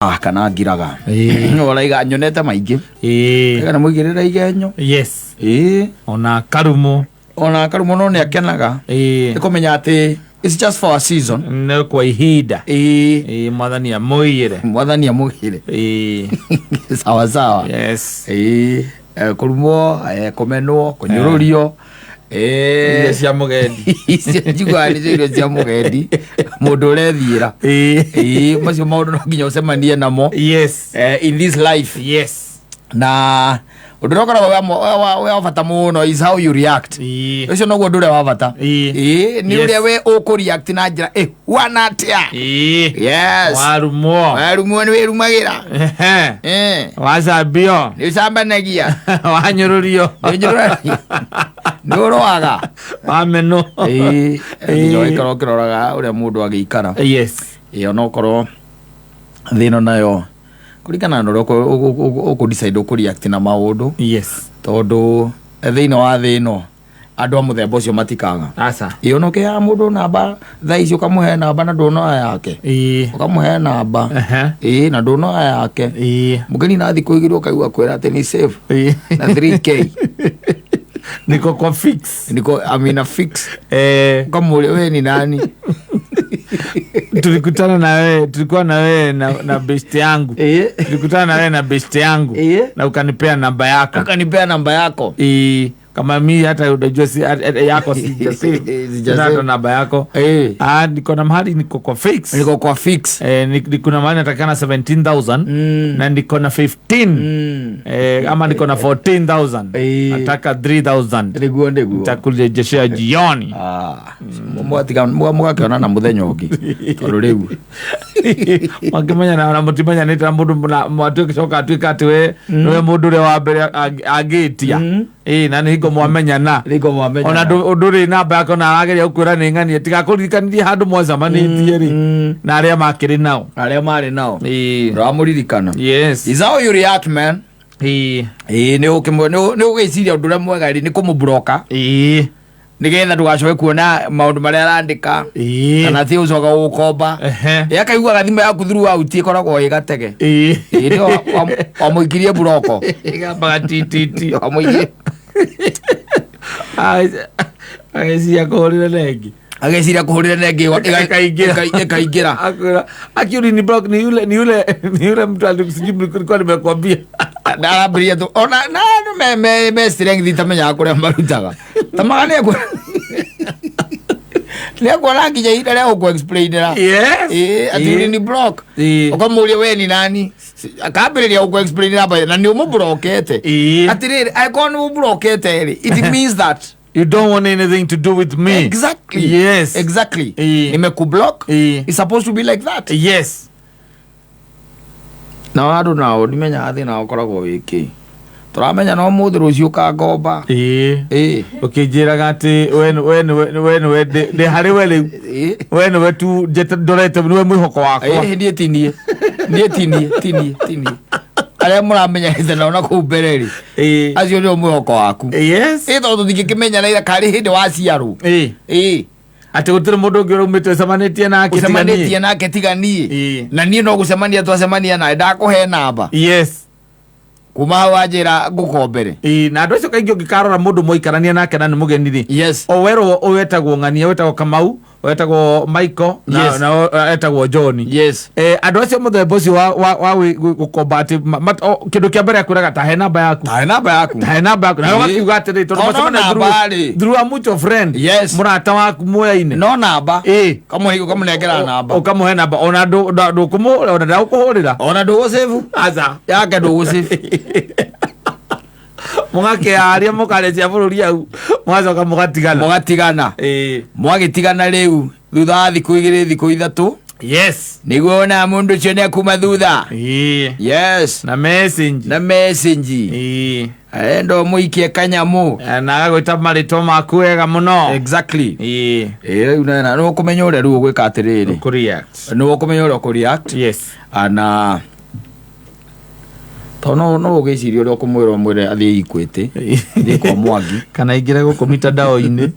kana ngiraga oraiga nyonete maingi kana muigirira igenyo yes ona karumo no ne akenaga ikomenya ati it's just for a season no kwa ihinda mwathani amuire sawa sawa yes kurumo komenwo kunyururio cia mugendi njigwa ni irio cia mugendi mundu urethiira macio maundu no nginya ucemanie namo yes in this life yes na udurokora wa bata muno is how you react ucio no guo ndure wa bata ni uria we uku react na njira wanatia yes warumo ni wirumagira wacambio ni cambanagia wanyururio ndurwaga wameno yo ikaro kiroraga uria mundu agiikara yes iyo no korwo thino nayo kurikana na uko decide uko react na maundu yes tondu thino wa thino andu amuthemba ucio matikaga asa iyo no kia mundu namba thaici ukamuhe namba na ndono yake ukamuhe namba na ndono yake mugeni na thiku igiro kaigua kwera ati ni save na 3k niko kwa fix amina fix kama wewe ni nani tulikuwa na wewe na best yangu tulikutana na wewe na best yangu na ukanipea namba yako kama mimi hata unajua si yako sijasema namba yako niko na mahali niko kwa fix niko na mahali natakana 17,000 na niko na 15 ama niko na 14,000 nataka 3,000 nitakurejeshea jioni mwakiona na muthenya ungi tondu riu wakimenya na mutimenya nita mundu mwatu kicoka atuika ati we niwe mundu ule wa mbere agitia na niko mwamenyana ona nduri namba yako na ageria ukwira ni ngani tigakuririkanirie handu mwacamanitie ri na aria makiri nao ramuririkana yes is how you react man ni ugiciria undu ria mwega ri ni kumubroka nigetha ndugacoke kuona maundu maria arandika kana ti ucoka gukomba akaigua thimũ yaku through out ikoragwo igatege ndio amuikirie buroko igabaga tititi amuikirie ageciria kuhurira nengi ikaingira akiuri ni block ni yule mtu alikuwa nimekwambia ndarambiria tu ona me strength tamenya kuria marutaga tamagane kwa leo kwa nginya ida leo ku explainera ati ni block ukamuria we ni nani akambiriria ku explainera na ni umubrokete ati riri icon umubrokete it means that you don't want anything to do with me. Exactly. Yes. Exactly. Nimekublock. It's supposed to be like that. Yes. Na adu na odimenya athi na okoragwo wiki. Turamenya no muthu rucio ka ngomba. Ukijiraga ati we de hari we riu. We we tu ndorete niwe mwihoko wakwa. Ndie tinie. Aria muramenya ithana ona ku mbereri acio ni umwihoko waku yes tondu thingikimenya na ira kari hindi wa ciaru ati gutire mundu ungi urumite ucemanitie nake tiganie na nie no gucemania twacemania nawe ndakuhe namba yes kuma wanjira ngukombere na andu acio kaingĩ ũngĩkarora mũndũ mũikarania nake na nĩ mũgeni rĩ yes owerwo ũwetagwo ng'ania wetagwo Kamau wetagwo Michael na wetagwo John yes andu acio mũthemba ũcio wa gũkomba atĩ kĩndũ kĩa mbere akwĩraga tahe namba yaku na ũgakiuga atĩrĩ tondũ macemania through a mutual friend mũrata waku muoyaine no namba kamunengera namba ũkamũhe namba ona ndagũkũhũrĩra ona ndũgũsave aca yake ndũgũsave mugakiaria mukarecia bururi au mwacoka mugatigana mwagitigana riu thutha wa thiku igiri thiku ithatu yes niguo na mundu ucio ni akuma thutha yes na message endo muikie kanyamu na agagwita marito maku wega muno exactly una no kumenya uria ru gwika atiriri kureact no kumenya uria kureact yes ana tono no ugiciria uria kumwira mwire athii ikwete ndi kwa mwangi kana ingire gukumita dao-ini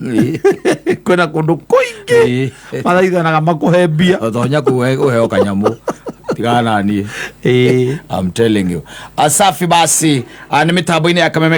kwena kundu kuingi mathaithanaga makuhembia thonya kuheo kanyamu tigana ni I'm telling you. Asafi basi ni mitambo-ini ya Kameme